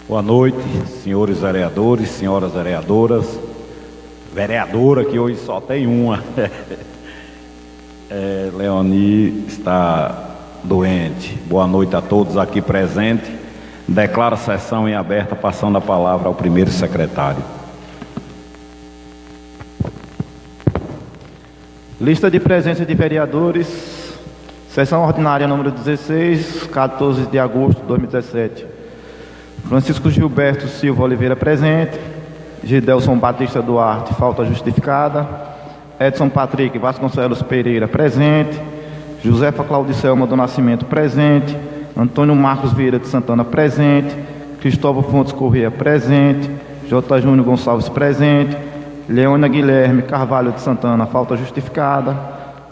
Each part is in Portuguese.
Boa noite, senhores vereadores, senhoras vereadoras. Vereadora, que hoje só tem uma. Leoni está doente. Boa noite a todos aqui presentes. Declaro a sessão em aberta, passando a palavra ao primeiro secretário. Lista de presença de vereadores. Sessão ordinária número 16, 14 de agosto de 2017. Francisco Gilberto Silva Oliveira presente. Gidelson Batista Duarte, falta justificada. Edson Patrick Vasconcelos Pereira presente. Josefa Claudicelma do Nascimento presente. Antônio Marcos Vieira de Santana presente. Cristóvão Fontes Corrêa presente. J. Júnior Gonçalves presente. Leônia Guilherme Carvalho de Santana, falta justificada.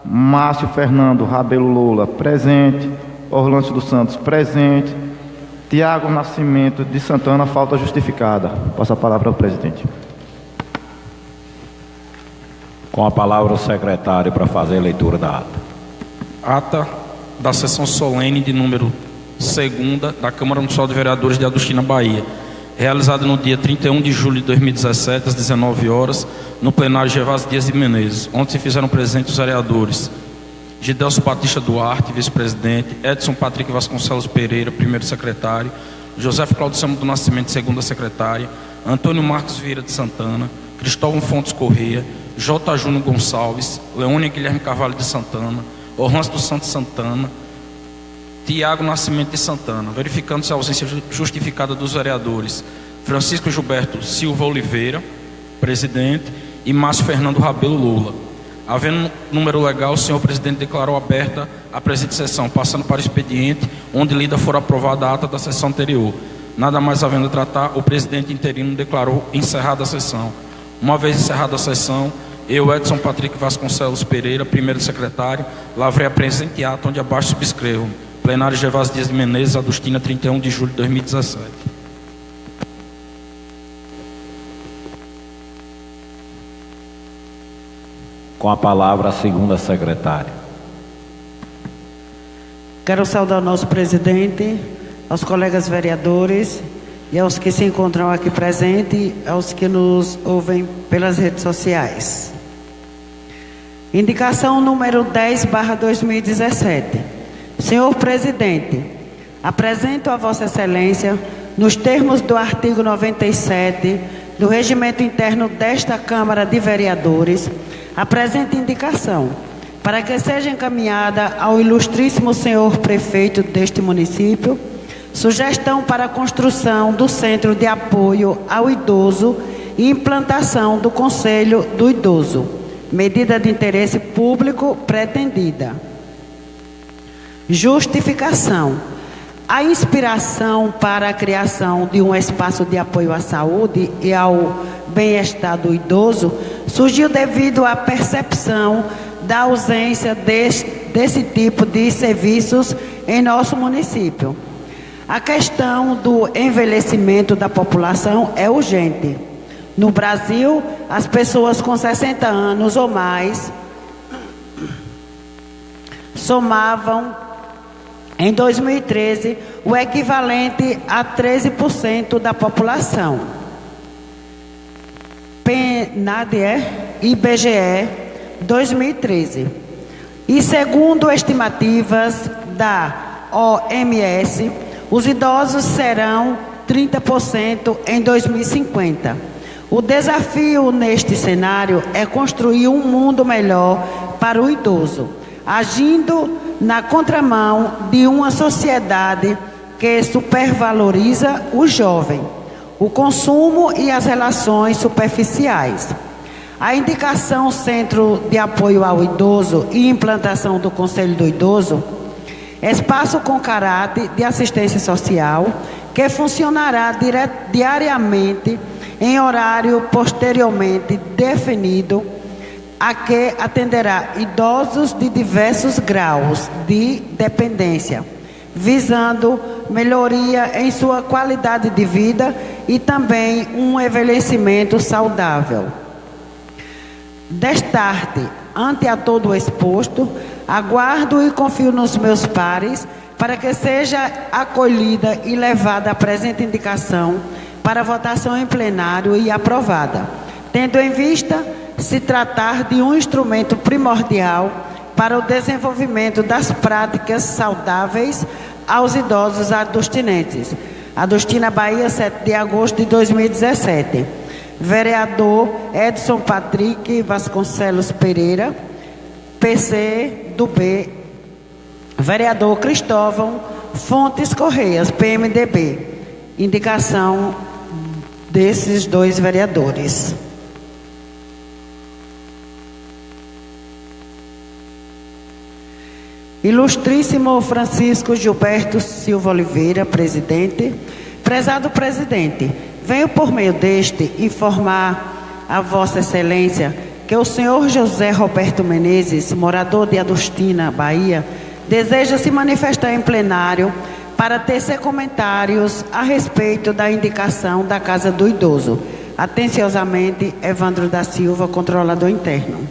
Márcio Fernando Rabelo Lula presente. Orlando dos Santos presente. Tiago Nascimento de Santana, falta justificada. Passo a palavra ao presidente. Com a palavra o secretário para fazer a leitura da ata. Ata da sessão solene de número 2ª da Câmara Municipal de Vereadores de Adustina, Bahia, realizada no dia 31 de julho de 2017, às 19 horas, no plenário Gervásio Dias de Menezes, onde se fizeram presentes os vereadores Gidelson Batista Duarte, vice-presidente, Edson Patrick Vasconcelos Pereira, primeiro secretário, José Claudicelma do Nascimento, segunda secretária, Antônio Marcos Vieira de Santana, Cristóvão Fontes Corrêa, J. Júnior Gonçalves, Leônia Guilherme Carvalho de Santana, Orlando dos Santos Santana, Tiago Nascimento de Santana, verificando-se a ausência justificada dos vereadores Francisco Gilberto Silva Oliveira, presidente, e Márcio Fernando Rabelo Lula. Havendo número legal, o senhor presidente declarou aberta a presente sessão, passando para o expediente, onde lida for aprovada a ata da sessão anterior. Nada mais havendo a tratar, o presidente interino declarou encerrada a sessão. Uma vez encerrada a sessão, eu, Edson Patrick Vasconcelos Pereira, primeiro secretário, lavrei a presente ata, onde abaixo subscrevo. Plenário Gervásio Dias de Menezes, Adustina, 31 de julho de 2017. Com a palavra a segunda secretária. Quero saudar o nosso presidente, aos colegas vereadores e aos que se encontram aqui presentes, aos que nos ouvem pelas redes sociais. Indicação número 10/2017. Senhor presidente, apresento a Vossa Excelência, nos termos do artigo 97 do Regimento Interno desta Câmara de Vereadores, a presente indicação, para que seja encaminhada ao ilustríssimo senhor prefeito deste município, sugestão para a construção do Centro de Apoio ao Idoso e implantação do Conselho do Idoso, medida de interesse público pretendida. Justificação. A inspiração para a criação de um espaço de apoio à saúde e ao bem-estar do idoso surgiu devido à percepção da ausência desse tipo de serviços em nosso município. A questão do envelhecimento da população é urgente. No Brasil, as pessoas com 60 anos ou mais somavam, em 2013, o equivalente a 13% da população. PNAD, IBGE, 2013. E segundo estimativas da OMS, os idosos serão 30% em 2050. O desafio neste cenário é construir um mundo melhor para o idoso, agindo na contramão de uma sociedade que supervaloriza o jovem, o consumo e as relações superficiais. A indicação Centro de Apoio ao Idoso e implantação do Conselho do Idoso, espaço com caráter de assistência social, que funcionará diariamente em horário posteriormente definido, a que atenderá idosos de diversos graus de dependência, visando melhoria em sua qualidade de vida e também um envelhecimento saudável. Destarte, ante a todo o exposto, Aguardo e confio nos meus pares para que seja acolhida e levada a presente indicação para votação em plenário e aprovada, tendo em vista se tratar de um instrumento primordial para o desenvolvimento das práticas saudáveis aos idosos adustinenses. Adustina, Bahia, 7 de agosto de 2017. Vereador Edson Patrick Vasconcelos Pereira, PC do B. Vereador Cristóvão Fontes Correias, PMDB. Indicação desses dois vereadores. Ilustríssimo Francisco Gilberto Silva Oliveira, presidente. Prezado presidente, venho por meio deste informar a Vossa Excelência que o senhor José Roberto Menezes, morador de Adustina, Bahia, deseja se manifestar em plenário para tecer comentários a respeito da indicação da Casa do Idoso. Atenciosamente, Evandro da Silva, controlador interno.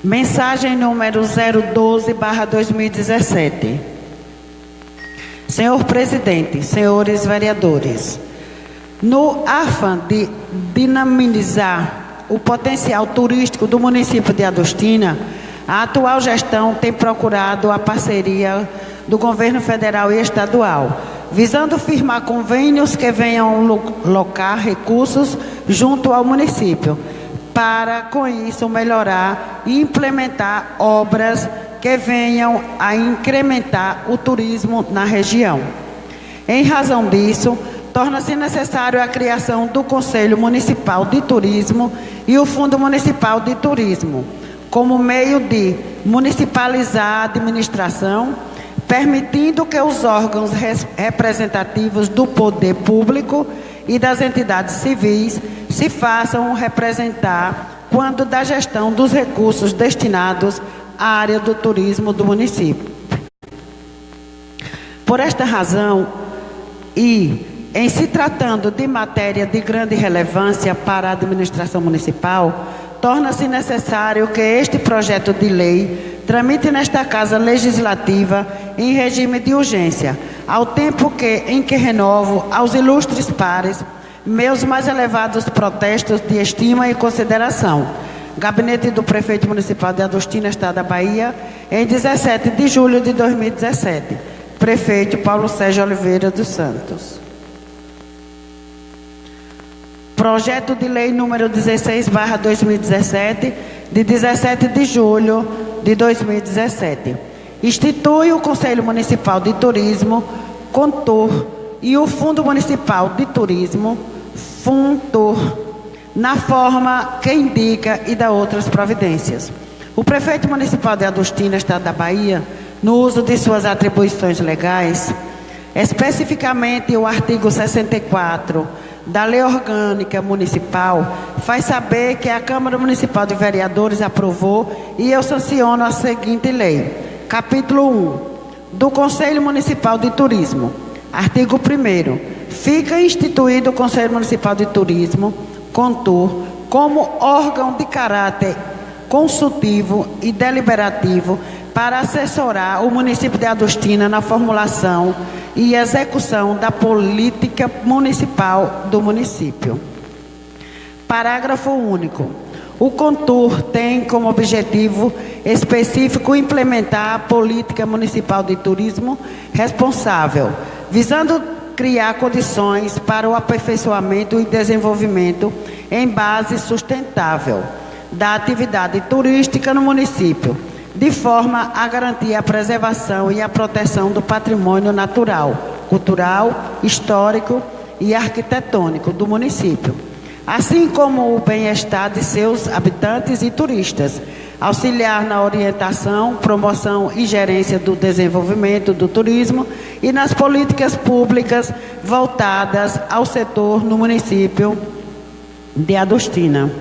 Mensagem número 012/2017. Senhor presidente, senhores vereadores, no afã de dinamizar o potencial turístico do município de Adustina, a atual gestão tem procurado a parceria do governo federal e estadual, visando firmar convênios que venham alocar recursos junto ao município, para, com isso, melhorar e implementar obras que venham a incrementar o turismo na região. Em razão disso, torna-se necessário a criação do Conselho Municipal de Turismo e o Fundo Municipal de Turismo, como meio de municipalizar a administração, permitindo que os órgãos representativos do poder público e das entidades civis se façam representar quando da gestão dos recursos destinados à área do turismo do município. Por esta razão, e em se tratando de matéria de grande relevância para a administração municipal, torna-se necessário que este projeto de lei tramite nesta Casa Legislativa em regime de urgência, ao tempo em que renovo aos ilustres pares meus mais elevados protestos de estima e consideração. Gabinete do Prefeito Municipal de Adustina, Estado da Bahia, em 17 de julho de 2017. Prefeito Paulo Sérgio Oliveira dos Santos. Projeto de Lei número 16/2017, de 17 de julho de 2017. Institui o Conselho Municipal de Turismo, CONTUR, e o Fundo Municipal de Turismo, FUNTUR, na forma que indica e dá outras providências. O Prefeito Municipal de Adustina, Estado da Bahia, no uso de suas atribuições legais, especificamente o artigo 64 da Lei Orgânica Municipal, faz saber que a Câmara Municipal de Vereadores aprovou e eu sanciono a seguinte lei. Capítulo 1 do Conselho Municipal de Turismo. Artigo 1º. Fica instituído o Conselho Municipal de Turismo, CONTUR, como órgão de caráter consultivo e deliberativo para assessorar o município de Adustina na formulação e execução da política municipal do município. Parágrafo único. O CONTUR tem como objetivo específico implementar a política municipal de turismo responsável, visando criar condições para o aperfeiçoamento e desenvolvimento em base sustentável da atividade turística no município, de forma a garantir a preservação e a proteção do patrimônio natural, cultural, histórico e arquitetônico do município, assim como o bem-estar de seus habitantes e turistas, auxiliar na orientação, promoção e gerência do desenvolvimento do turismo e nas políticas públicas voltadas ao setor no município de Adustina.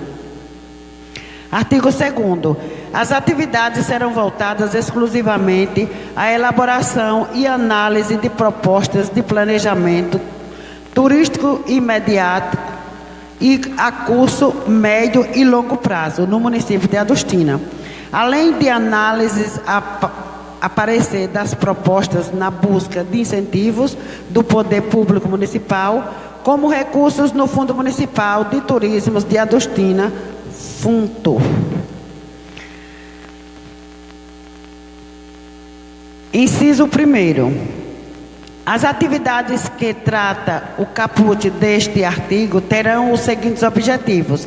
Artigo 2º. As atividades serão voltadas exclusivamente à elaboração e análise de propostas de planejamento turístico imediato e a curto, médio e longo prazo no município de Adustina, além de análises a parecer das propostas na busca de incentivos do poder público municipal, como recursos no Fundo Municipal de Turismo de Adustina, FUNTO. Inciso 1º. As atividades que trata o caput deste artigo terão os seguintes objetivos: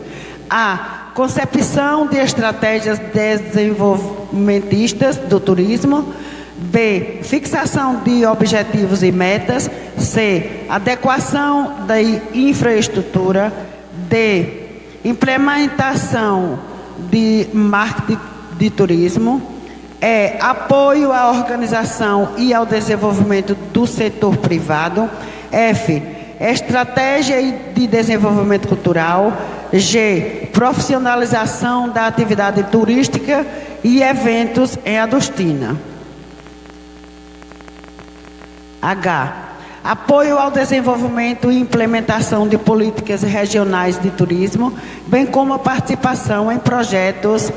a concepção de estratégias desenvolvimentistas do turismo, b, fixação de objetivos e metas, c, adequação da infraestrutura, d, implementação de marketing de turismo, e, apoio à organização e ao desenvolvimento do setor privado, f, estratégia de desenvolvimento cultural, g, profissionalização da atividade turística e eventos em Adustina. H, apoio ao desenvolvimento e implementação de políticas regionais de turismo, bem como a participação em projetos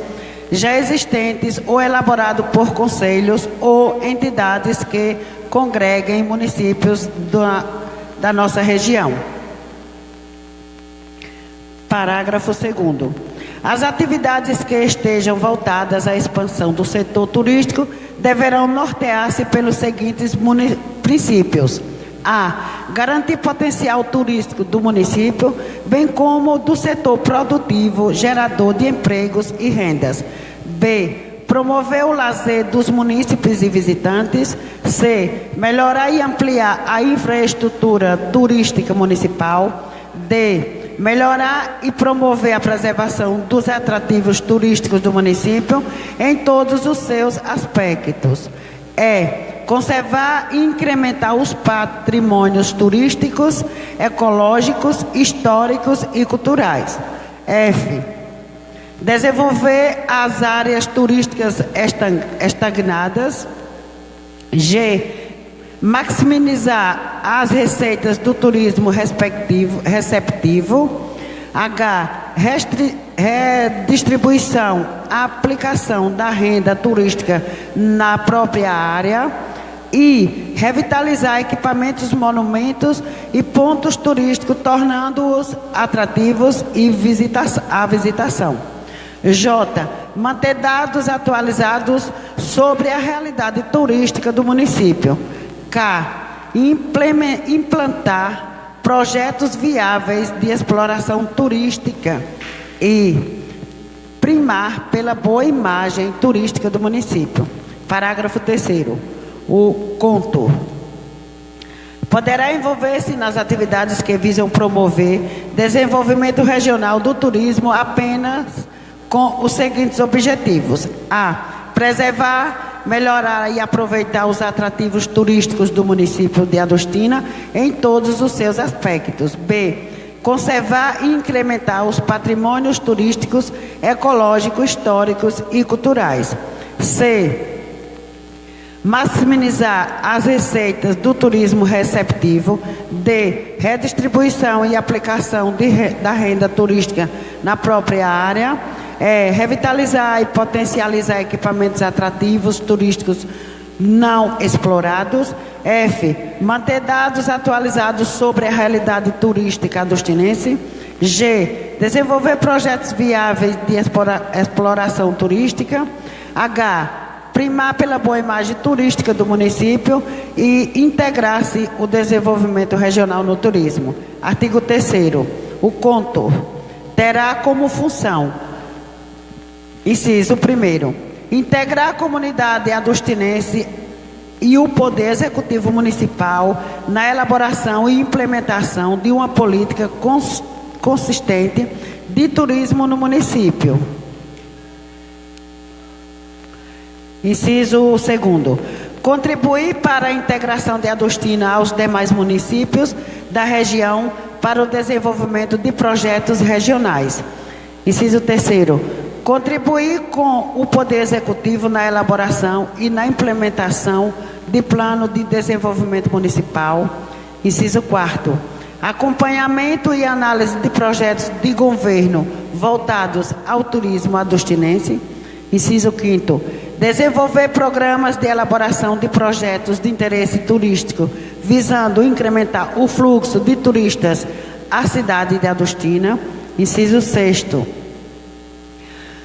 já existentes ou elaborados por conselhos ou entidades que congreguem municípios da nossa região. Parágrafo 2º. As atividades que estejam voltadas à expansão do setor turístico deverão nortear-se pelos seguintes princípios: a, garantir potencial turístico do município, bem como do setor produtivo, gerador de empregos e rendas. B, promover o lazer dos munícipes e visitantes. C, melhorar e ampliar a infraestrutura turística municipal. D, melhorar e promover a preservação dos atrativos turísticos do município em todos os seus aspectos. E, conservar e incrementar os patrimônios turísticos, ecológicos, históricos e culturais. F, desenvolver as áreas turísticas estagnadas. G, maximizar as receitas do turismo receptivo. H, redistribuição, a aplicação da renda turística na própria área. I, revitalizar equipamentos, monumentos e pontos turísticos, tornando-os atrativos e a visitação. J, manter dados atualizados sobre a realidade turística do município. K, implantar projetos viáveis de exploração turística e primar pela boa imagem turística do município. Parágrafo 3º. O conto poderá envolver-se nas atividades que visam promover desenvolvimento regional do turismo apenas com os seguintes objetivos: a, preservar, melhorar e aproveitar os atrativos turísticos do município de Adustina em todos os seus aspectos. B, conservar e incrementar os patrimônios turísticos, ecológicos, históricos e culturais. C, maximizar as receitas do turismo receptivo. D, redistribuição e aplicação da renda turística na própria área. E, revitalizar e potencializar equipamentos atrativos turísticos não explorados. F, manter dados atualizados sobre a realidade turística adustinense. G, desenvolver projetos viáveis de exploração turística. H, primar pela boa imagem turística do município e integrar-se o desenvolvimento regional no turismo. Artigo 3º. O conto terá como função: inciso 1º, integrar a comunidade adustinense e o Poder Executivo Municipal na elaboração e implementação de uma política consistente de turismo no município. Inciso 2º, contribuir para a integração de Adustina aos demais municípios da região para o desenvolvimento de projetos regionais. Inciso 3º, contribuir com o Poder Executivo na elaboração e na implementação de plano de desenvolvimento municipal. Inciso 4º, acompanhamento e análise de projetos de governo voltados ao turismo adustinense. Inciso 5º, desenvolver programas de elaboração de projetos de interesse turístico, visando incrementar o fluxo de turistas à cidade de Adustina. Inciso 6º,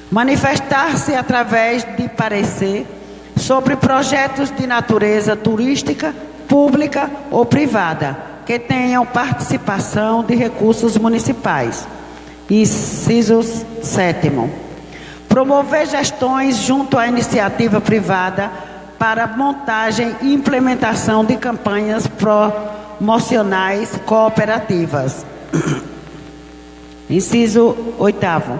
manifestar-se através de parecer sobre projetos de natureza turística, pública ou privada, que tenham participação de recursos municipais. Inciso 7º, promover gestões junto à iniciativa privada para montagem e implementação de campanhas promocionais cooperativas. Inciso 8º,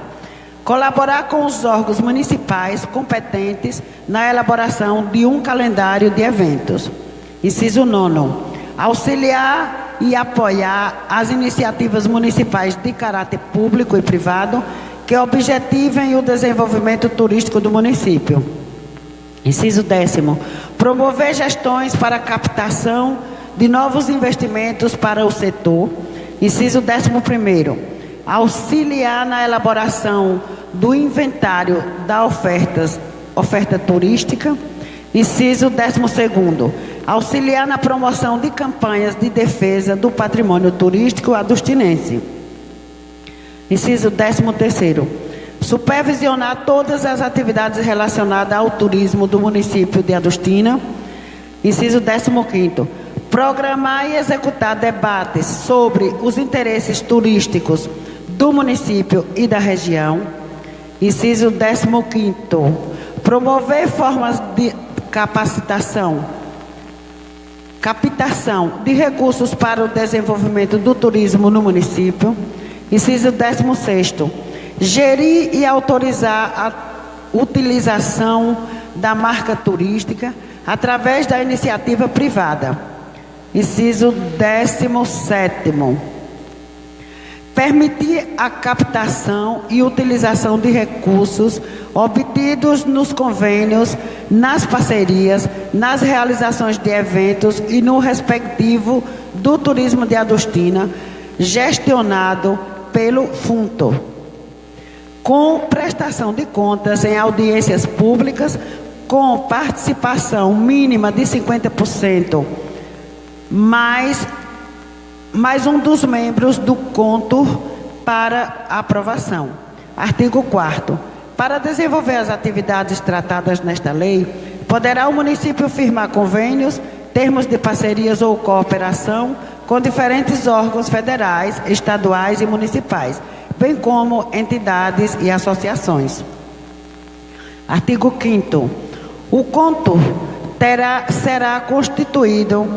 colaborar com os órgãos municipais competentes na elaboração de um calendário de eventos. Inciso 9º, auxiliar e apoiar as iniciativas municipais de caráter público e privado que objetivem o desenvolvimento turístico do município. Inciso 10º, promover gestões para a captação de novos investimentos para o setor. Inciso 11º, auxiliar na elaboração do inventário da oferta turística. Inciso 12º, auxiliar na promoção de campanhas de defesa do patrimônio turístico adustinense. Inciso 13º, supervisionar todas as atividades relacionadas ao turismo do município de Adustina. Inciso 15º, programar e executar debates sobre os interesses turísticos do município e da região. Inciso 15º, promover formas de captação de recursos para o desenvolvimento do turismo no município. Inciso 16º, gerir e autorizar a utilização da marca turística através da iniciativa privada. Inciso 17º, permitir a captação e utilização de recursos obtidos nos convênios, nas parcerias, nas realizações de eventos e no respectivo do turismo de Adustina, gestionado pelo FUNTO, com prestação de contas em audiências públicas, com participação mínima de 50%, mais um dos membros do CONTUR para aprovação. Artigo 4º. Para desenvolver as atividades tratadas nesta lei, poderá o município firmar convênios, termos de parcerias ou cooperação com diferentes órgãos federais, estaduais e municipais, bem como entidades e associações. Artigo 5º. O CONTUR será constituído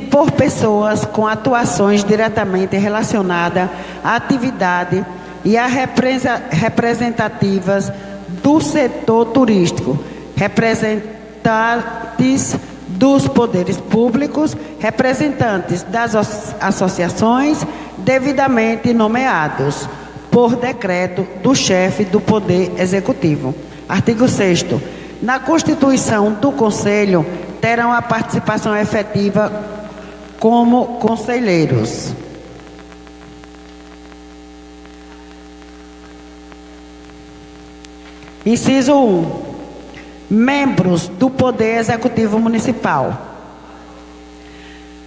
por pessoas com atuações diretamente relacionadas à atividade e a representativas do setor turístico, representantes dos poderes públicos, representantes das associações devidamente nomeados por decreto do chefe do Poder Executivo. Artigo 6º. Na constituição do Conselho, terão a participação efetiva como conselheiros. Inciso 1. Membros do Poder Executivo Municipal.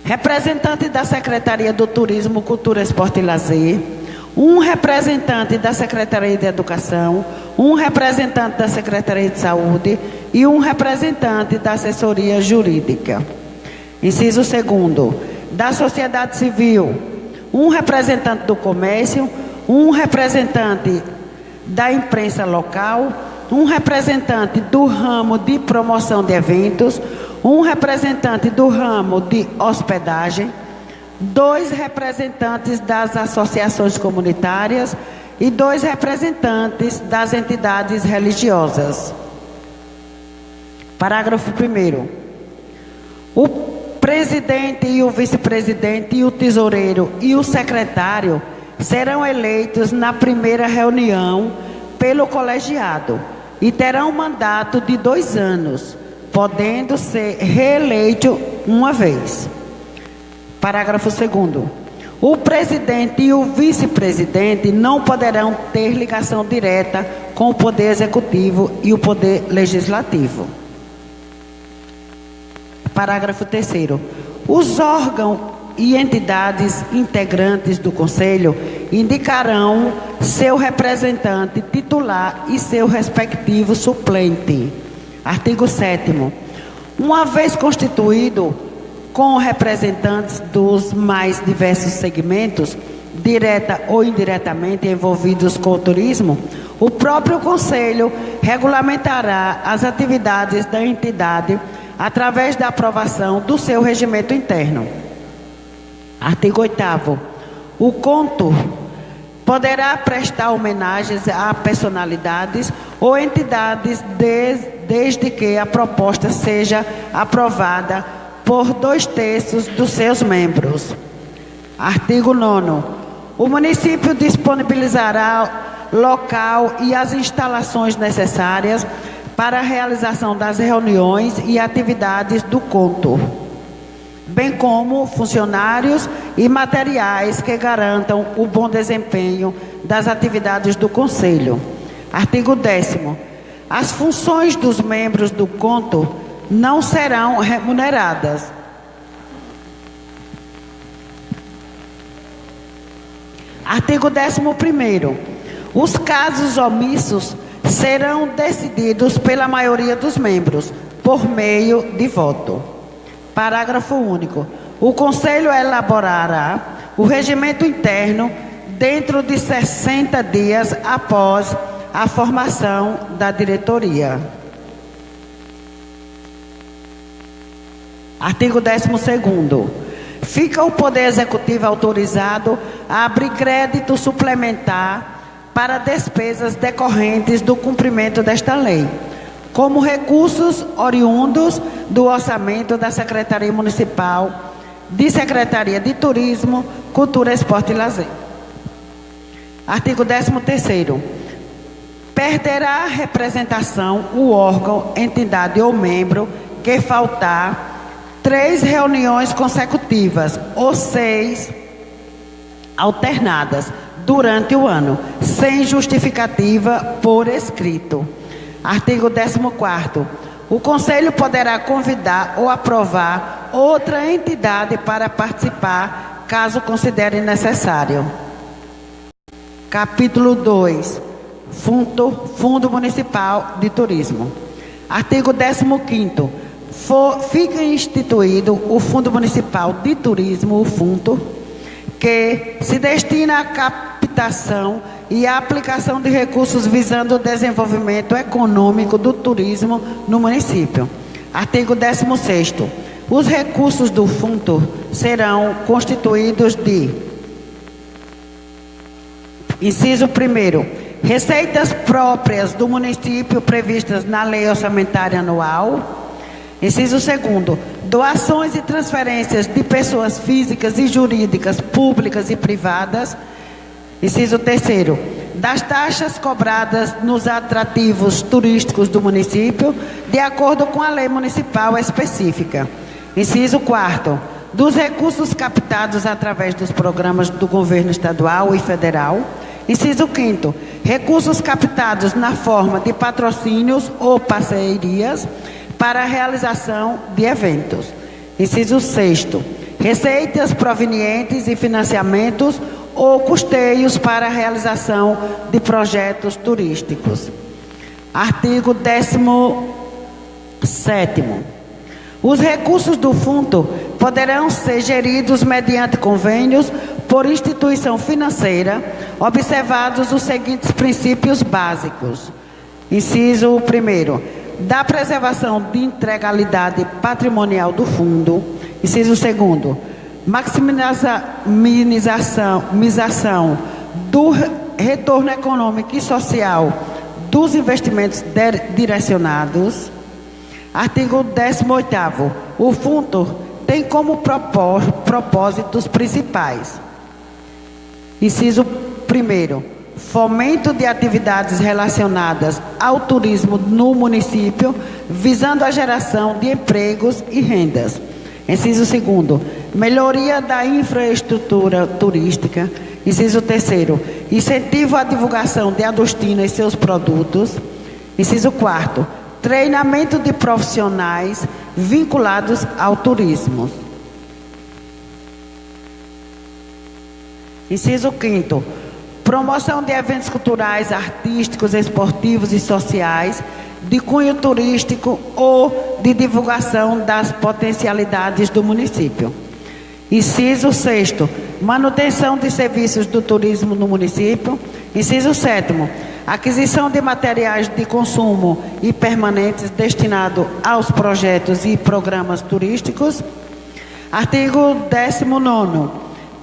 Representante da Secretaria do Turismo, Cultura, Esporte e Lazer. Um representante da Secretaria de Educação. Um representante da Secretaria de Saúde. E um representante da Assessoria Jurídica. Inciso 2º. Da Sociedade Civil. Um representante do Comércio. Um representante da imprensa local, um representante do ramo de promoção de eventos, um representante do ramo de hospedagem, 2 representantes das associações comunitárias e 2 representantes das entidades religiosas. Parágrafo 1º. O presidente e o vice-presidente e o tesoureiro e o secretário serão eleitos na primeira reunião pelo colegiado e terão mandato de 2 anos, podendo ser reeleito uma vez. Parágrafo 2º. O presidente e o vice-presidente não poderão ter ligação direta com o Poder Executivo e o Poder Legislativo. Parágrafo 3º. Os órgãos e entidades integrantes do Conselho indicarão seu representante titular e seu respectivo suplente. Artigo 7º. Uma vez constituído com representantes dos mais diversos segmentos, direta ou indiretamente envolvidos com o turismo, o próprio Conselho regulamentará as atividades da entidade através da aprovação do seu regimento interno. Artigo 8º. O CONTUR poderá prestar homenagens a personalidades ou entidades desde que a proposta seja aprovada por 2/3 dos seus membros. Artigo 9º. O município disponibilizará local e as instalações necessárias para a realização das reuniões e atividades do CONTUR, bem como funcionários e materiais que garantam o bom desempenho das atividades do Conselho. Artigo 10º. As funções dos membros do CONTUR não serão remuneradas. Artigo 11º. Os casos omissos serão decididos pela maioria dos membros, por meio de voto. Parágrafo único. O Conselho elaborará o regimento interno dentro de 60 dias após a formação da diretoria. Artigo 12º. Fica o Poder Executivo autorizado a abrir crédito suplementar para despesas decorrentes do cumprimento desta lei, como recursos oriundos do orçamento da Secretaria Municipal de Secretaria de Turismo, Cultura, Esporte e Lazer. Artigo 13º. Perderá representação o órgão, entidade ou membro que faltar 3 reuniões consecutivas ou 6 alternadas durante o ano, sem justificativa por escrito. Artigo 14º. O Conselho poderá convidar ou aprovar outra entidade para participar, caso considere necessário. Capítulo 2. Fundo Municipal de Turismo. Artigo 15º. Fica instituído o Fundo Municipal de Turismo, o FUNTO, que se destina à captação e à aplicação de recursos visando o desenvolvimento econômico do turismo no município. Artigo 16º. Os recursos do FUNTO serão constituídos de: inciso 1º, receitas próprias do município previstas na Lei Orçamentária Anual. Inciso 2º, doações e transferências de pessoas físicas e jurídicas, públicas e privadas. Inciso 3º, das taxas cobradas nos atrativos turísticos do município, de acordo com a lei municipal específica. Inciso 4º, dos recursos captados através dos programas do governo estadual e federal. Inciso 5º, recursos captados na forma de patrocínios ou parcerias para a realização de eventos. Inciso 6º, receitas provenientes e financiamentos ou custeios para a realização de projetos turísticos. Artigo 17º. Os recursos do fundo poderão ser geridos mediante convênios por instituição financeira, observados os seguintes princípios básicos. Inciso 1º, da preservação de integralidade patrimonial do fundo. Inciso 2º, maximização do retorno econômico e social dos investimentos direcionados. Artigo 18º. O fundo tem como propósitos principais: inciso 1º, fomento de atividades relacionadas ao turismo no município, visando a geração de empregos e rendas. Inciso 2º, melhoria da infraestrutura turística. Inciso 3º, incentivo à divulgação de Adustina e seus produtos. Inciso 4º, treinamento de profissionais vinculados ao turismo. Inciso 5º, promoção de eventos culturais, artísticos, esportivos e sociais, de cunho turístico ou de divulgação das potencialidades do município. Inciso 6º, manutenção de serviços do turismo no município. Inciso 7º, aquisição de materiais de consumo e permanentes destinado aos projetos e programas turísticos. Artigo 19º,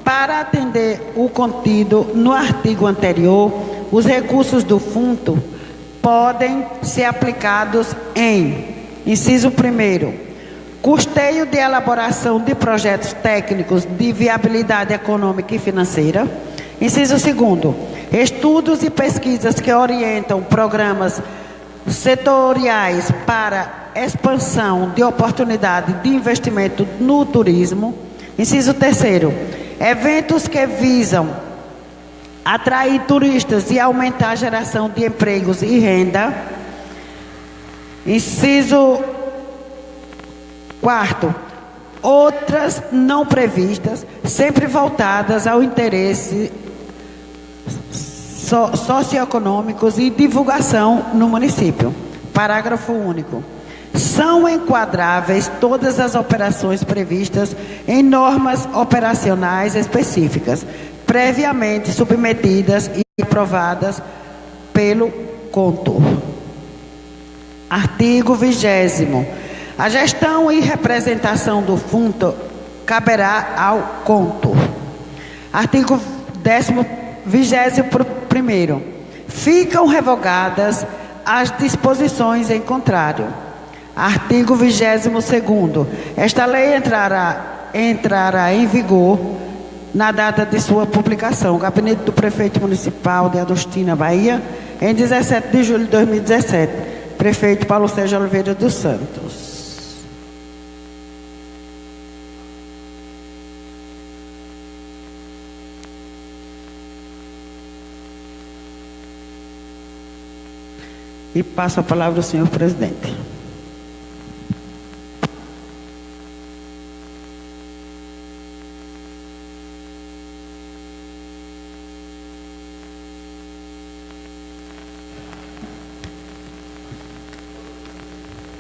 para atender o contido no artigo anterior, os recursos do fundo podem ser aplicados em: inciso 1º, custeio de elaboração de projetos técnicos de viabilidade econômica e financeira. Inciso 2º, estudos e pesquisas que orientam programas setoriais para expansão de oportunidade de investimento no turismo. Inciso 3º, eventos que visam atrair turistas e aumentar a geração de empregos e renda. Inciso 4º, outras não previstas, sempre voltadas ao interesse socioeconômicos e divulgação no município. Parágrafo único. São enquadráveis todas as operações previstas em normas operacionais específicas, previamente submetidas e aprovadas pelo CONTUR. Artigo 20º. A gestão e representação do fundo caberá ao CONTUR. Artigo 21º. Ficam revogadas as disposições em contrário. Artigo 22º. Esta lei entrará em vigor na data de sua publicação. Gabinete do Prefeito Municipal de Adustina, Bahia, em 17 de julho de 2017. Prefeito Paulo Sérgio Oliveira dos Santos. E passo a palavra ao senhor presidente.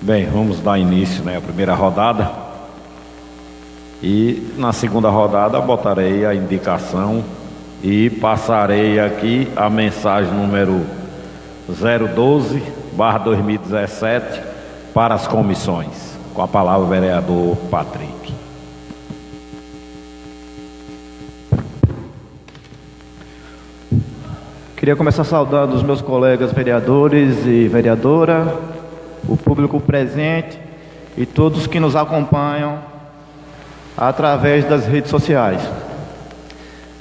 Bem, vamos dar início, à primeira rodada. E na segunda rodada botarei a indicação e passarei aqui a mensagem número 012/2017 para as comissões. Com a palavra o vereador Patrick. Queria começar saudando os meus colegas vereadores e vereadora, o público presente e todos que nos acompanham através das redes sociais.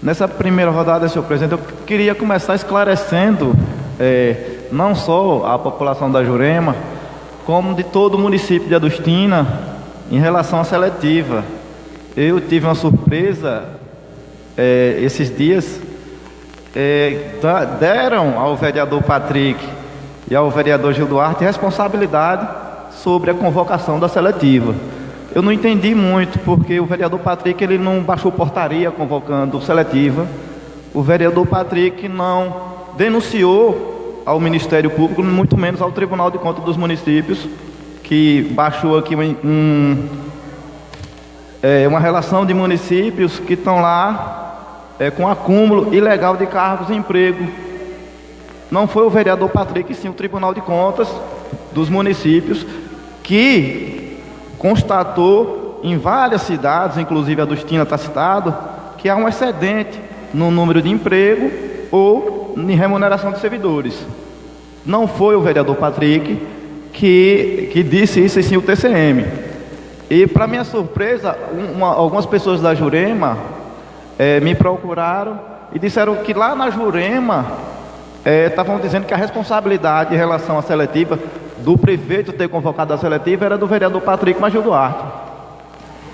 Nessa primeira rodada, senhor presidente, eu queria começar esclarecendo não só a população da Jurema, como de todo o município de Adustina em relação à seletiva. Eu tive uma surpresa esses dias. Deram ao vereador Patrick e ao vereador Gil Duarte responsabilidade sobre a convocação da seletiva. Eu não entendi muito, porque o vereador Patrick ele não baixou portaria convocando seletiva. O vereador Patrick não denunciou ao Ministério Público, muito menos ao Tribunal de Contas dos Municípios, que baixou aqui uma relação de municípios que estão lá com acúmulo ilegal de cargos e emprego. Não foi o vereador Patrick, sim o Tribunal de Contas dos Municípios, que constatou em várias cidades, inclusive a Adustina está citado, que há um excedente no número de emprego ou em remuneração de servidores. Não foi o vereador Patrick que disse isso, e sim o TCM. E, para minha surpresa, algumas pessoas da Jurema me procuraram e disseram que lá na Jurema estavam dizendo que a responsabilidade em relação à seletiva do prefeito ter convocado a seletiva era do vereador Patrick Magil Duarte.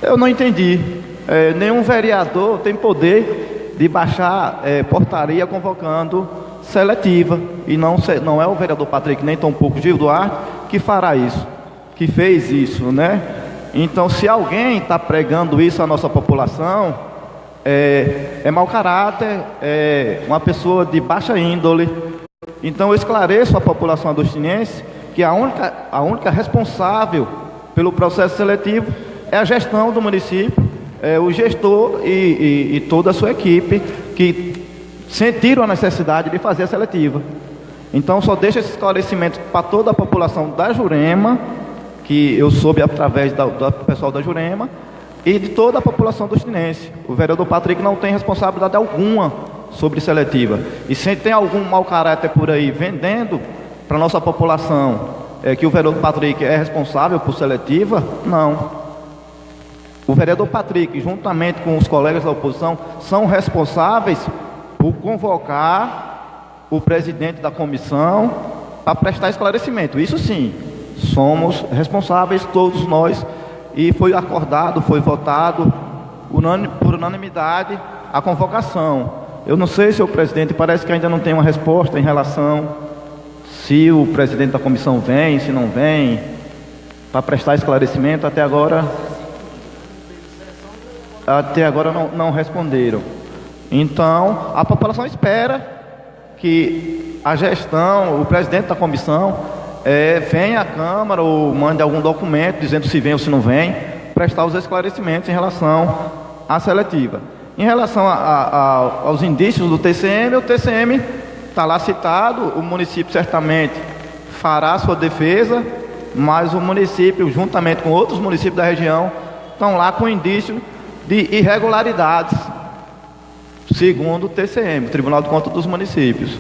Eu não entendi. nenhum vereador tem poder de baixar portaria convocando seletiva. E não é o vereador Patrick, nem tampouco Gil Duarte, que fará isso, que fez isso, né? Então, se alguém está pregando isso à nossa população, é mau caráter, é uma pessoa de baixa índole. Então, eu esclareço à população adustinense que a única responsável pelo processo seletivo é a gestão do município, o gestor e toda a sua equipe que sentiram a necessidade de fazer a seletiva. Então, só deixo esse esclarecimento para toda a população da Jurema, que eu soube através do pessoal da Jurema, e de toda a população adustinense. O vereador Patrick não tem responsabilidade alguma sobre seletiva. E se tem algum mau caráter por aí vendendo para a nossa população que o vereador Patrick é responsável por seletiva, não. O vereador Patrick, juntamente com os colegas da oposição, são responsáveis por convocar o presidente da comissão para prestar esclarecimento. Isso sim, somos responsáveis todos nós, e foi acordado, foi votado por unanimidade a convocação. Eu não sei, senhor presidente, parece que ainda não tem uma resposta em relação se o presidente da comissão vem, se não vem, para prestar esclarecimento. Até agora não responderam. Então, a população espera que a gestão, o presidente da comissão, venha à Câmara ou mande algum documento dizendo se vem ou se não vem, prestar os esclarecimentos em relação à seletiva. Em relação aos indícios do TCM, o TCM está lá citado, o município certamente fará a sua defesa, mas o município, juntamente com outros municípios da região, estão lá com indício de irregularidades, segundo o TCM, o Tribunal de Contas dos Municípios.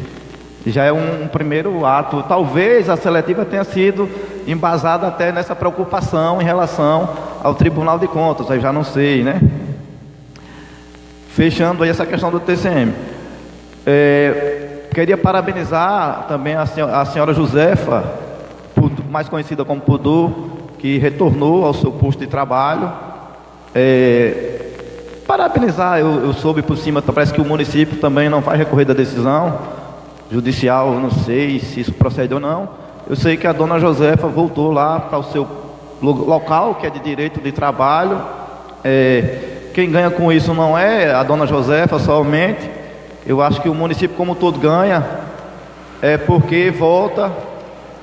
Já é um primeiro ato. Talvez a seletiva tenha sido embasada até nessa preocupação em relação ao Tribunal de Contas, aí já não sei, né? Fechando aí essa questão do TCM. Queria parabenizar também a senhora Josefa, mais conhecida como Pudu, que retornou ao seu posto de trabalho. Parabenizar, eu soube por cima, parece que o município também não vai recorrer da decisão judicial, eu não sei se isso procede ou não. Eu sei que a dona Josefa voltou lá para o seu local, que é de direito de trabalho. Quem ganha com isso não é a dona Josefa somente. Eu acho que o município como todo ganha, porque volta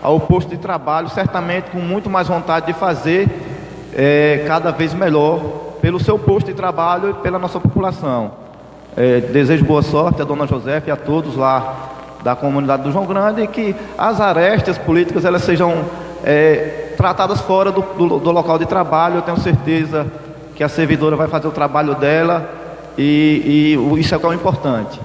ao posto de trabalho, certamente com muito mais vontade de fazer cada vez melhor pelo seu posto de trabalho e pela nossa população. Desejo boa sorte à dona Josefa e a todos lá da comunidade do João Grande, e que as arestas políticas elas sejam tratadas fora do local de trabalho. Eu tenho certeza que a servidora vai fazer o trabalho dela, e isso é o que é o importante.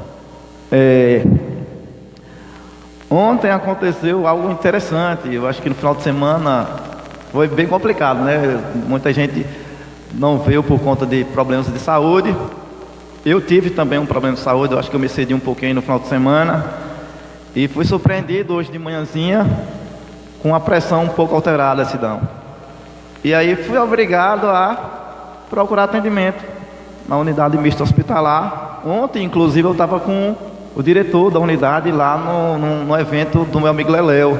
Ontem aconteceu algo interessante. Eu acho que no final de semana foi bem complicado, né? Muita gente não veio por conta de problemas de saúde. Eu tive também um problema de saúde, eu acho que eu me excedi um pouquinho no final de semana, e fui surpreendido hoje de manhãzinha com a pressão um pouco alterada, Sidão. E aí fui obrigado a procurar atendimento na unidade mista hospitalar. Ontem, inclusive, eu estava com o diretor da unidade lá no evento do meu amigo Leléo.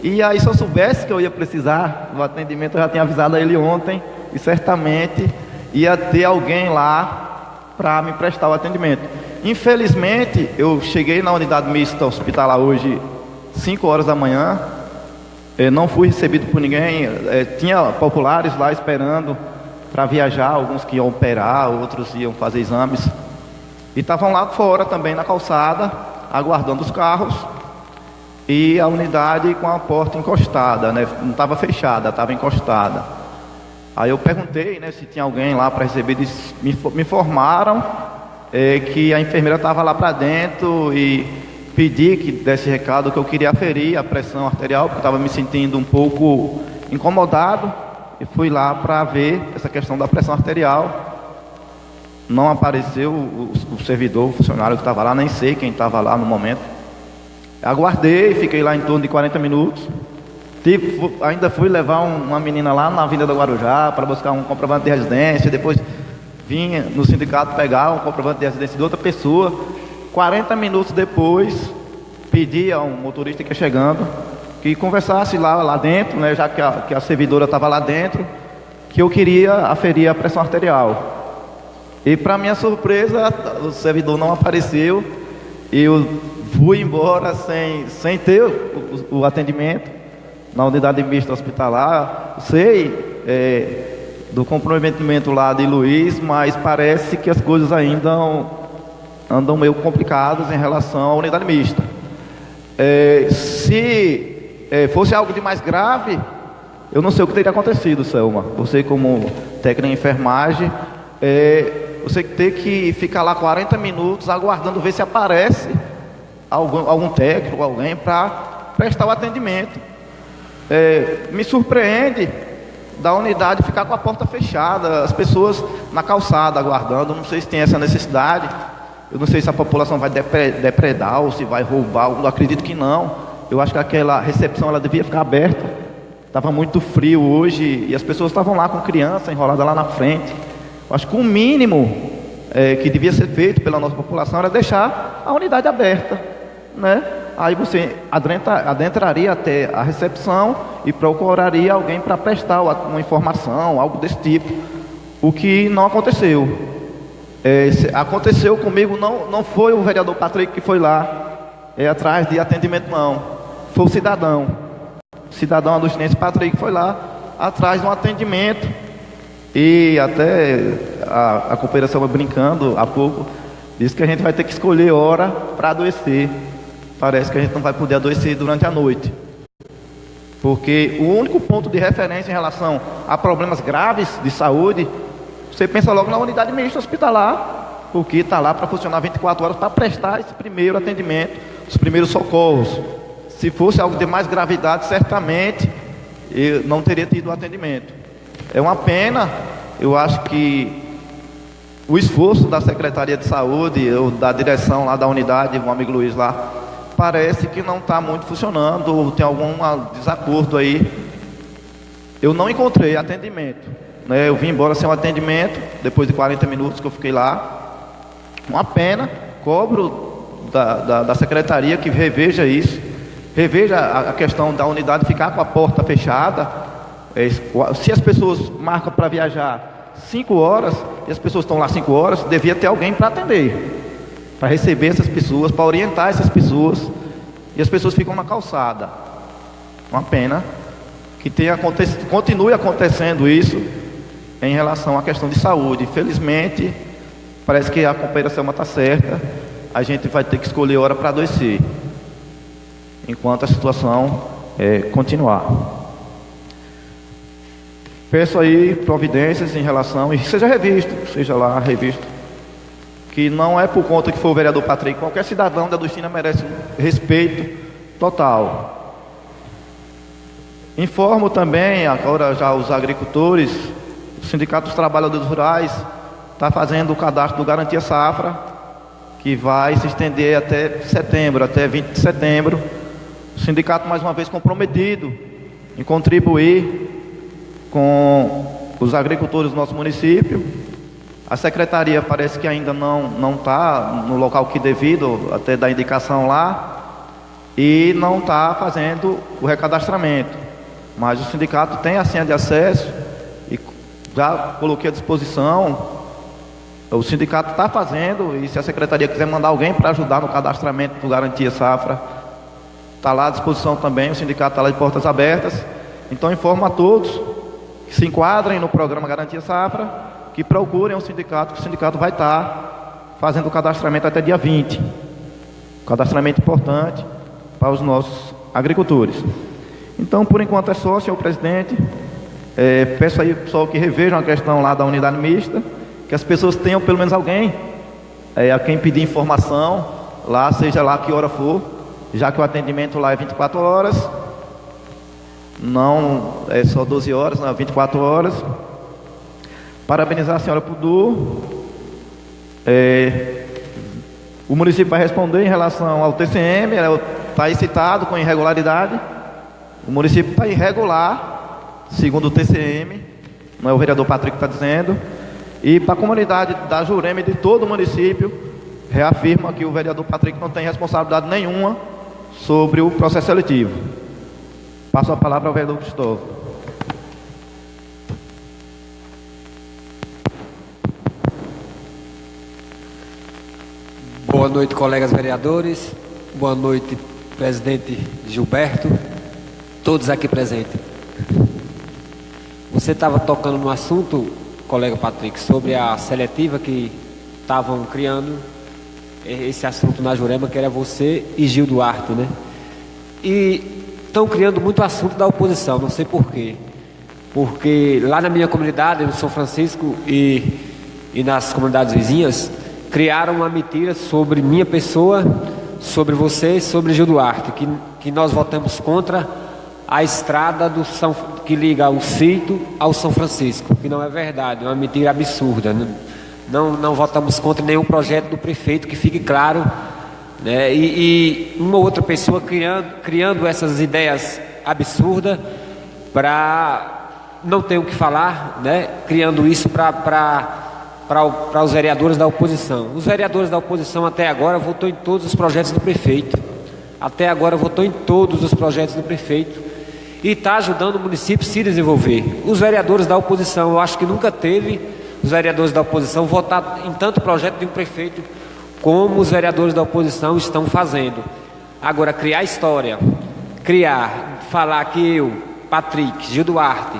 E aí, se eu soubesse que eu ia precisar do atendimento, eu já tinha avisado a ele ontem, e certamente ia ter alguém lá para me prestar o atendimento. Infelizmente, eu cheguei na unidade mista hospitalar hoje 5 horas da manhã, não fui recebido por ninguém. Tinha populares lá esperando para viajar, alguns que iam operar, outros iam fazer exames, e estavam lá fora também na calçada, aguardando os carros, e a unidade com a porta encostada, né? Não estava fechada, estava encostada. Aí eu perguntei, né, se tinha alguém lá para receber. Me informaram que a enfermeira estava lá para dentro, e pedi que desse recado que eu queria aferir a pressão arterial, porque estava me sentindo um pouco incomodado, e fui lá para ver essa questão da pressão arterial. Não apareceu o servidor, o funcionário que estava lá, nem sei quem estava lá no momento. Aguardei, fiquei lá em torno de 40 minutos. Ainda fui levar uma menina lá na Avenida do Guarujá para buscar um comprovante de residência. Depois vinha no sindicato pegar um comprovante de residência de outra pessoa, 40 minutos depois, pedia a um motorista que ia chegando que conversasse lá dentro, né, já que a servidora estava lá dentro, que eu queria aferir a pressão arterial. E para minha surpresa, o servidor não apareceu, eu fui embora sem ter o atendimento na unidade mista hospitalar. Sei do comprometimento lá de Luiz, mas parece que as coisas ainda andam meio complicadas em relação à unidade mista. Se fosse algo de mais grave, eu não sei o que teria acontecido, Selma. Você, como técnica de enfermagem, você tem que ficar lá 40 minutos aguardando ver se aparece algum técnico, alguém para prestar o atendimento. Me surpreende da unidade ficar com a porta fechada, as pessoas na calçada aguardando. Não sei se tem essa necessidade, eu não sei se a população vai depredar ou se vai roubar, eu acredito que não. Eu acho que aquela recepção ela devia ficar aberta. Estava muito frio hoje e as pessoas estavam lá com criança enrolada lá na frente. Eu acho que o mínimo que devia ser feito pela nossa população era deixar a unidade aberta, né? Aí você adentraria até a recepção e procuraria alguém para prestar uma informação, algo desse tipo. O que não aconteceu. Aconteceu comigo, não foi o vereador Patrick que foi lá atrás de atendimento, não. Foi o cidadão adustinense Patrick, foi lá atrás de um atendimento. E até a cooperação vai brincando há pouco, disse que a gente vai ter que escolher hora para adoecer. Parece que a gente não vai poder adoecer durante a noite, porque o único ponto de referência em relação a problemas graves de saúde, você pensa logo na unidade mista hospitalar, porque está lá para funcionar 24 horas para prestar esse primeiro atendimento, os primeiros socorros. Se fosse algo de mais gravidade, certamente eu não teria tido o atendimento. É uma pena. Eu acho que o esforço da Secretaria de Saúde, ou da direção lá da unidade, o amigo Luiz lá, parece que não está muito funcionando, ou tem algum desacordo aí. Eu não encontrei atendimento, né? Eu vim embora sem um atendimento, depois de 40 minutos que eu fiquei lá. Uma pena. Cobro da Secretaria que reveja isso, reveja a questão da unidade ficar com a porta fechada. Se as pessoas marcam para viajar 5 horas, e as pessoas estão lá 5 horas, devia ter alguém para atender, para receber essas pessoas, para orientar essas pessoas, e as pessoas ficam na calçada. Uma pena que continue acontecendo isso em relação à questão de saúde. Infelizmente, parece que a companheira Selma está certa, a gente vai ter que escolher hora para adoecer, enquanto a situação continuar. Peço aí providências em relação, e seja revisto, que não é por conta que foi o vereador Patrick, qualquer cidadão da Adustina merece um respeito total. Informo também, agora já os agricultores, o Sindicato dos Trabalhadores Rurais está fazendo o cadastro do Garantia Safra, que vai se estender até setembro, até 20 de setembro. O sindicato mais uma vez comprometido em contribuir com os agricultores do nosso município. A secretaria parece que ainda não está no local que devido, até da indicação lá, e não está fazendo o recadastramento. Mas o sindicato tem a senha de acesso e já coloquei à disposição. O sindicato está fazendo, e se a secretaria quiser mandar alguém para ajudar no cadastramento do Garantia Safra, está lá à disposição também. O sindicato está lá de portas abertas. Então informo a todos que se enquadrem no programa Garantia Safra, que procurem o sindicato, que o sindicato vai estar fazendo o cadastramento até dia 20. Cadastramento importante para os nossos agricultores. Então, por enquanto é só, senhor presidente. Peço aí, pessoal, que revejam a questão lá da unidade mista, que as pessoas tenham pelo menos alguém a quem pedir informação lá, seja lá que hora for, já que o atendimento lá é 24 horas, não é só 12 horas, não é 24 horas. Parabenizar a senhora Pudu. O município vai responder em relação ao TCM, está aí citado com irregularidade. O município está irregular, segundo o TCM, não é o vereador Patrick que está dizendo. E para a comunidade da Jurema e de todo o município, reafirma que o vereador Patrick não tem responsabilidade nenhuma sobre o processo seletivo. Passo a palavra ao vereador Cristóvão. Boa noite, colegas vereadores. Boa noite, presidente Gilberto, todos aqui presentes. Você estava tocando no assunto, colega Patrick, sobre a seletiva que estavam criando esse assunto na Jurema, que era você e Gil Duarte, né? E estão criando muito assunto da oposição, não sei porquê. Porque lá na minha comunidade, no São Francisco e nas comunidades vizinhas, criaram uma mentira sobre minha pessoa, sobre você, sobre Gil Duarte, que nós votamos contra a estrada que liga o Cito ao São Francisco, que não é verdade, é uma mentira absurda. Não votamos contra nenhum projeto do prefeito, que fique claro, né? E uma outra pessoa criando essas ideias absurdas para não ter o que falar, né? Criando isso para os vereadores da oposição. Os vereadores da oposição até agora votou em todos os projetos do prefeito. Até agora votou em todos os projetos do prefeito e está ajudando o município a se desenvolver. Os vereadores da oposição, eu acho que nunca teve os vereadores da oposição votar em tanto projeto de um prefeito como os vereadores da oposição estão fazendo. Agora, criar história, falar que eu, Patrick, Gil Duarte,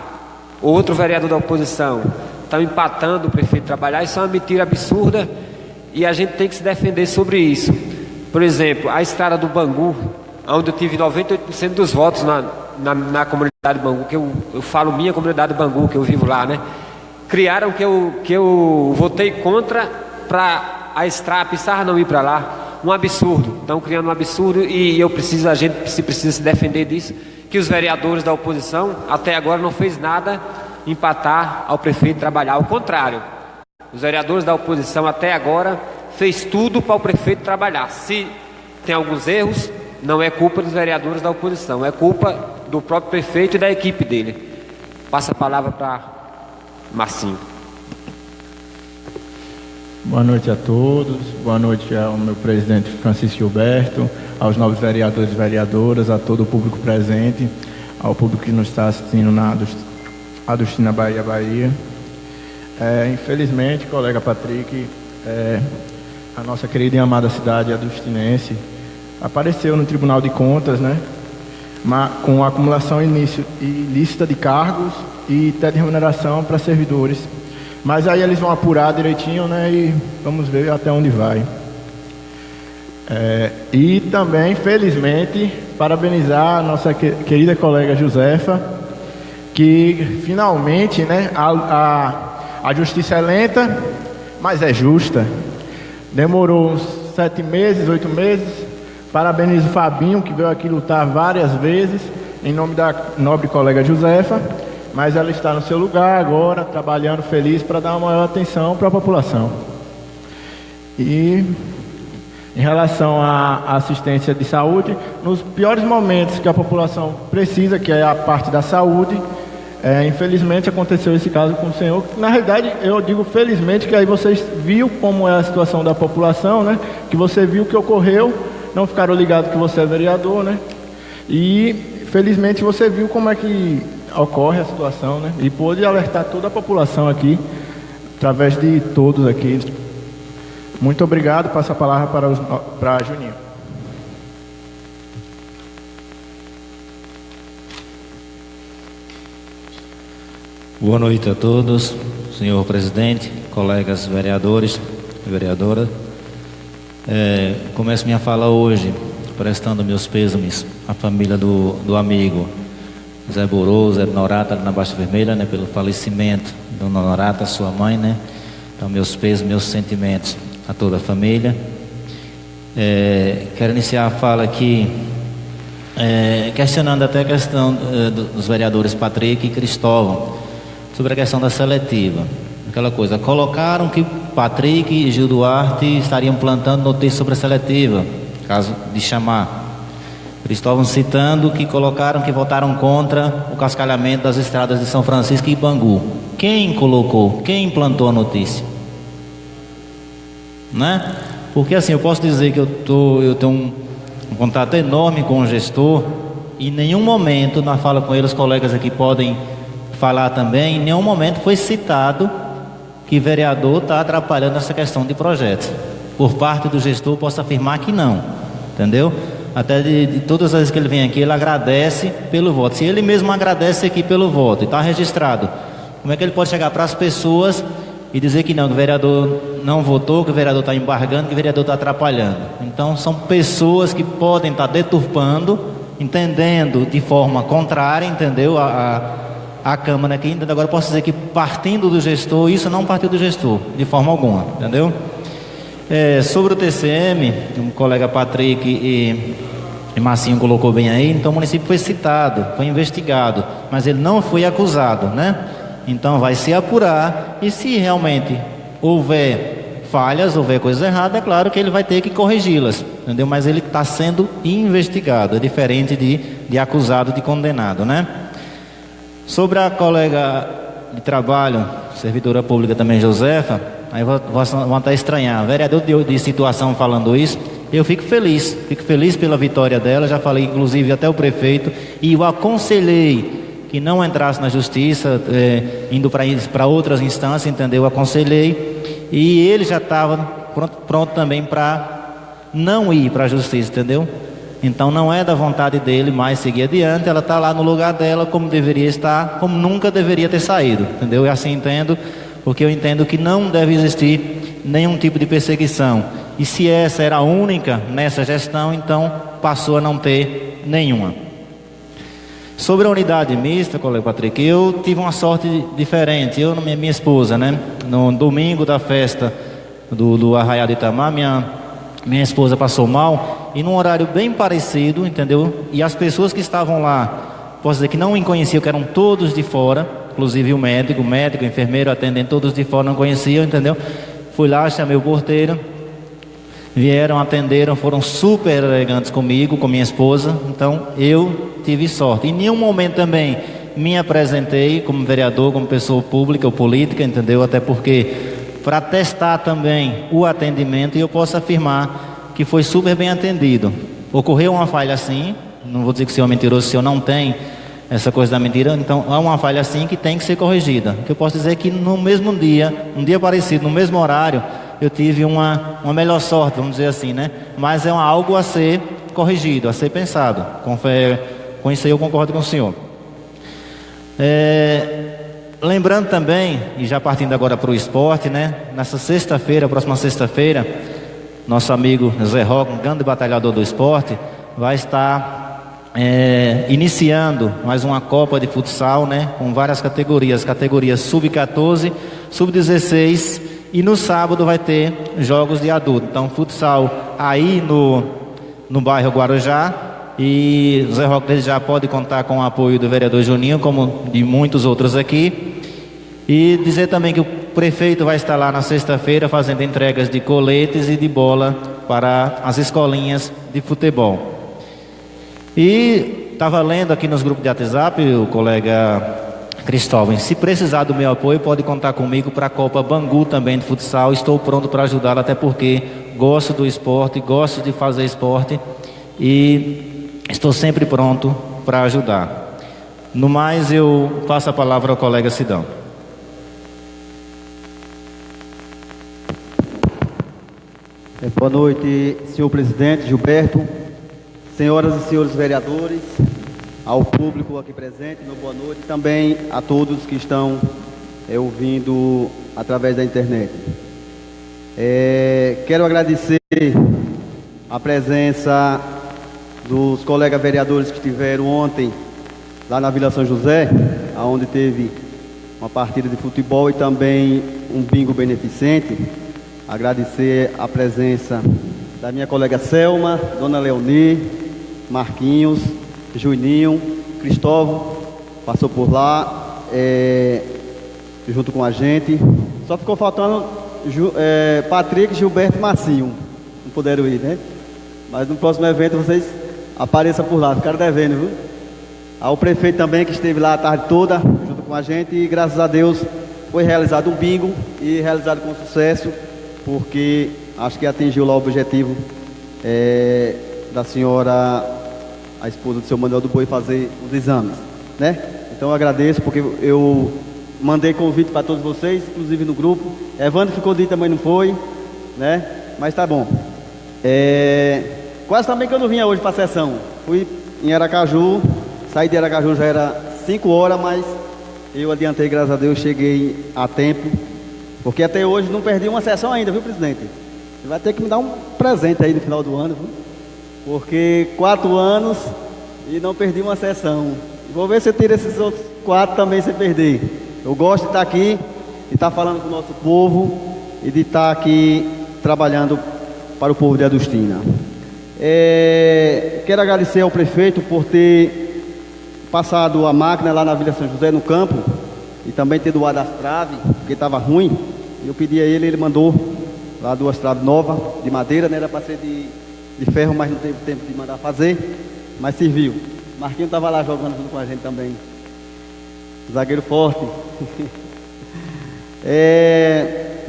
outro vereador da oposição, estão empatando o prefeito a trabalhar, isso é uma mentira absurda e a gente tem que se defender sobre isso. Por exemplo, a estrada do Bangu, onde eu tive 98% dos votos na comunidade Bangu, que eu falo minha comunidade Bangu, que eu vivo lá, né? Criaram que eu votei contra para a Pissarra não ir para lá. Um absurdo. Estão criando um absurdo e a gente precisa se defender disso, que os vereadores da oposição até agora não fez nada empatar ao prefeito trabalhar. Ao contrário, os vereadores da oposição até agora fez tudo para o prefeito trabalhar. Se tem alguns erros, não é culpa dos vereadores da oposição, é culpa do próprio prefeito e da equipe dele. Passa a palavra para Marcinho. Boa noite a todos, boa noite ao meu presidente Francisco Gilberto, aos novos vereadores e vereadoras, a todo o público presente, ao público que nos está assistindo na Adustina Bahia. Infelizmente, colega Patrick, a nossa querida e amada cidade adustinense apareceu no Tribunal de Contas, né, com acumulação ilícita de cargos e até de remuneração para servidores. Mas aí eles vão apurar direitinho, né, e vamos ver até onde vai. E também, felizmente, parabenizar a nossa querida colega Josefa, que finalmente, né, a justiça é lenta, mas é justa. Demorou uns 7 meses, 8 meses. Parabenizo o Fabinho, que veio aqui lutar várias vezes, em nome da nobre colega Josefa, mas ela está no seu lugar agora, trabalhando feliz para dar uma maior atenção para a população. E em relação à assistência de saúde, nos piores momentos que a população precisa, que é a parte da saúde, infelizmente aconteceu esse caso com o senhor. Na realidade, eu digo felizmente, que aí vocês viram como é a situação da população, né? Que você viu o que ocorreu, não ficaram ligados que você é vereador, né? E felizmente você viu como é que ocorre a situação, né? E pôde alertar toda a população aqui, através de todos aqui. Muito obrigado. Passo a palavra para Juninho. Boa noite a todos, senhor presidente, colegas vereadores e vereadoras. Começo minha fala hoje prestando meus pêsames à família do amigo Zé Borô, Zé Norata, na Baixa Vermelha, né, pelo falecimento do Norata, sua mãe, né. Então, meus pêsames, meus sentimentos a toda a família. Quero iniciar a fala aqui questionando até a questão dos vereadores Patrick e Cristóvão sobre a questão da seletiva. Aquela coisa, colocaram que Patrick e Gil Duarte estariam plantando notícias sobre a seletiva, caso de chamar. Cristóvão citando que colocaram que votaram contra o cascalhamento das estradas de São Francisco e Bangu. Quem colocou? Quem implantou a notícia? Né? Porque assim, eu posso dizer que eu tenho um contato enorme com o gestor, e em nenhum momento, na fala com ele, os colegas aqui podem falar também, em nenhum momento foi citado que vereador está atrapalhando essa questão de projetos. Por parte do gestor, posso afirmar que não, entendeu? Até de todas as vezes que ele vem aqui, ele agradece pelo voto. Se ele mesmo agradece aqui pelo voto e está registrado, como é que ele pode chegar para as pessoas e dizer que não, que o vereador não votou, que o vereador está embargando, que o vereador está atrapalhando? Então são pessoas que podem estar deturpando, entendendo de forma contrária, entendeu? A Câmara aqui, entendeu? Agora posso dizer que partindo do gestor, isso não partiu do gestor, de forma alguma, entendeu? Sobre o TCM, o colega Patrick e Marcinho colocou bem aí, então o município foi citado, foi investigado, mas ele não foi acusado, né? Então vai se apurar, e se realmente houver falhas, houver coisa errada, é claro que ele vai ter que corrigi-las, entendeu? Mas ele está sendo investigado, é diferente de acusado, de condenado, né? Sobre a colega de trabalho, servidora pública também, Josefa, aí vão até estranhar, vereador de situação falando isso, eu fico feliz pela vitória dela, já falei inclusive até o prefeito, e o aconselhei que não entrasse na justiça, indo para outras instâncias, entendeu? Eu aconselhei, e ele já estava pronto também para não ir para a justiça, entendeu? Então não é da vontade dele mais seguir adiante, ela está lá no lugar dela como deveria estar, como nunca deveria ter saído, entendeu? Eu assim entendo, porque eu entendo que não deve existir nenhum tipo de perseguição, e se essa era a única nessa gestão, então passou a não ter nenhuma. Sobre a unidade mista, colega Patrick, eu tive uma sorte diferente, eu e minha esposa, né? No domingo da festa do Arraial de Itamar, minha esposa passou mal, e num horário bem parecido, entendeu? E as pessoas que estavam lá, posso dizer que não me conheciam, que eram todos de fora, inclusive o médico, enfermeiro, atendente, todos de fora não conheciam, entendeu? Fui lá, chamei o porteiro, vieram, atenderam, foram super elegantes comigo, com minha esposa, então eu tive sorte. Em nenhum momento também me apresentei como vereador, como pessoa pública ou política, entendeu? Até porque, para testar também o atendimento, e eu posso afirmar que foi super bem atendido. Ocorreu uma falha assim, não vou dizer que o senhor é mentiroso, se o senhor não tem essa coisa da mentira, então há uma falha assim que tem que ser corrigida. O que eu posso dizer é que no mesmo dia, um dia parecido, no mesmo horário, eu tive uma melhor sorte, vamos dizer assim, né? Mas é algo a ser corrigido, a ser pensado. Com isso aí eu concordo com o senhor. Lembrando também, e já partindo agora para o esporte, né? Nessa sexta-feira, próxima sexta-feira, nosso amigo Zé Roque, um grande batalhador do esporte, vai estar iniciando mais uma Copa de Futsal, né? Com várias categorias sub-14, sub-16, e no sábado vai ter jogos de adulto. Então, futsal aí no bairro Guarujá, e o Zé Roque já pode contar com o apoio do vereador Juninho, como de muitos outros aqui. E dizer também que o prefeito vai estar lá na sexta-feira fazendo entregas de coletes e de bola para as escolinhas de futebol. E estava lendo aqui nos grupos de WhatsApp, o colega Cristóvão, se precisar do meu apoio, pode contar comigo para a Copa Bangu também de futsal. Estou pronto para ajudá-lo, até porque gosto do esporte, gosto de fazer esporte e estou sempre pronto para ajudar. No mais, eu passo a palavra ao colega Sidão. Boa noite, senhor presidente Gilberto, senhoras e senhores vereadores, ao público aqui presente, meu boa noite, também a todos que estão ouvindo através da internet. Quero agradecer a presença dos colegas vereadores que estiveram ontem lá na Vila São José, onde teve uma partida de futebol e também um bingo beneficente. Agradecer a presença da minha colega Selma, Dona Leoni, Marquinhos, Juninho, Cristóvão, passou por lá, junto com a gente. Só ficou faltando Patrick, Gilberto e Marcinho. Não puderam ir, né? Mas no próximo evento vocês apareçam por lá, ficaram devendo, viu? Ao prefeito também, que esteve lá a tarde toda, junto com a gente, e graças a Deus foi realizado um bingo e realizado com sucesso, porque acho que atingiu lá o objetivo da senhora, a esposa do seu Manuel do Boi, fazer os exames, né? Então eu agradeço, porque eu mandei convite para todos vocês, inclusive no grupo. Evandro ficou de também, não foi, né? Mas tá bom. Quase também que eu não vinha hoje para a sessão. Fui em Aracaju, saí de Aracaju, já era 5 horas, mas eu adiantei, graças a Deus, cheguei a tempo, porque até hoje não perdi uma sessão ainda, viu, presidente? Você vai ter que me dar um presente aí no final do ano, viu? Porque 4 anos e não perdi uma sessão. Vou ver se eu tiro esses outros 4 também sem perder. Eu gosto de estar aqui, de estar falando com o nosso povo e de estar aqui trabalhando para o povo de Adustina. Quero agradecer ao prefeito por ter passado a máquina lá na Vila São José, no campo, e também ter doado as traves, porque estava ruim. Eu pedi a ele mandou lá 2 traves novas, de madeira, né? Era para ser de ferro, mas não teve tempo de mandar fazer, mas serviu. Marquinhos estava lá jogando junto com a gente também. Zagueiro forte.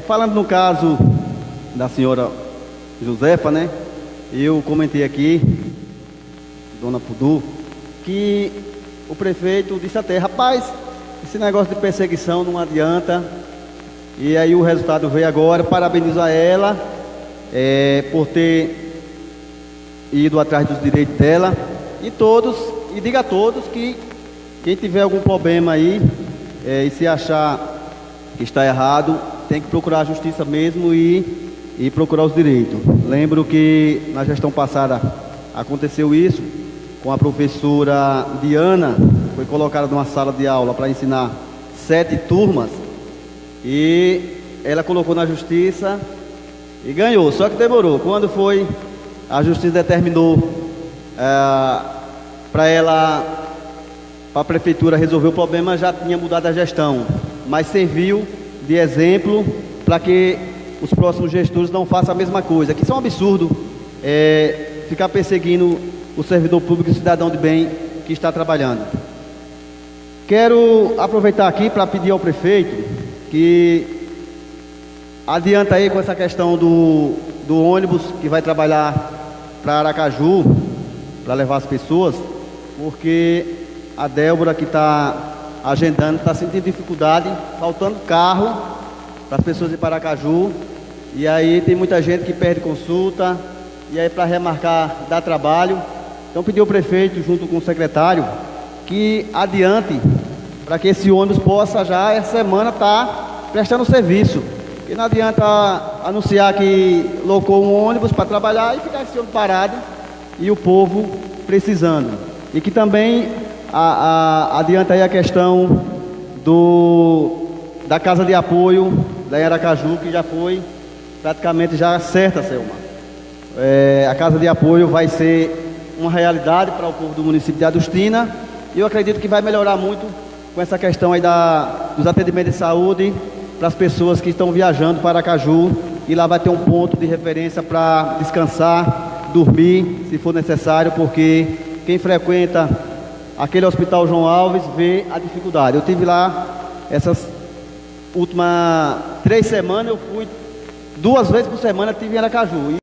Falando no caso da senhora Josefa, né? Eu comentei aqui, dona Pudu, que o prefeito disse até, rapaz, esse negócio de perseguição não adianta. E aí o resultado veio agora. Parabenizo a ela por ter ido atrás dos direitos dela. E diga a todos que quem tiver algum problema aí e se achar que está errado, tem que procurar a justiça mesmo e procurar os direitos. Lembro que na gestão passada aconteceu isso com a professora Diana, foi colocada numa sala de aula para ensinar 7 turmas e ela colocou na justiça e ganhou, só que demorou. Quando foi, a justiça determinou para a prefeitura resolver o problema, já tinha mudado a gestão, mas serviu de exemplo para que os próximos gestores não façam a mesma coisa, que isso é um absurdo, ficar perseguindo o servidor público e o cidadão de bem que está trabalhando. Quero aproveitar aqui para pedir ao prefeito que adianta aí com essa questão do ônibus que vai trabalhar para Aracaju, para levar as pessoas, porque a Débora que está agendando está sentindo dificuldade, faltando carro para as pessoas ir para Aracaju, e aí tem muita gente que perde consulta, e aí para remarcar dá trabalho. Então pedi ao prefeito, junto com o secretário, que adiante para que esse ônibus possa já essa semana estar prestando serviço. E não adianta anunciar que locou um ônibus para trabalhar e ficar esse ônibus parado e o povo precisando. E que também adianta aí a questão da casa de apoio da Aracaju, que já foi praticamente já certa, Selma. A casa de apoio vai ser uma realidade para o povo do município de Adustina, e eu acredito que vai melhorar muito com essa questão aí dos atendimentos de saúde para as pessoas que estão viajando para Aracaju, e lá vai ter um ponto de referência para descansar, dormir, se for necessário, porque quem frequenta aquele Hospital João Alves vê a dificuldade. Eu tive lá essas últimas 3 semanas, eu fui 2 vezes por semana, estive em Aracaju.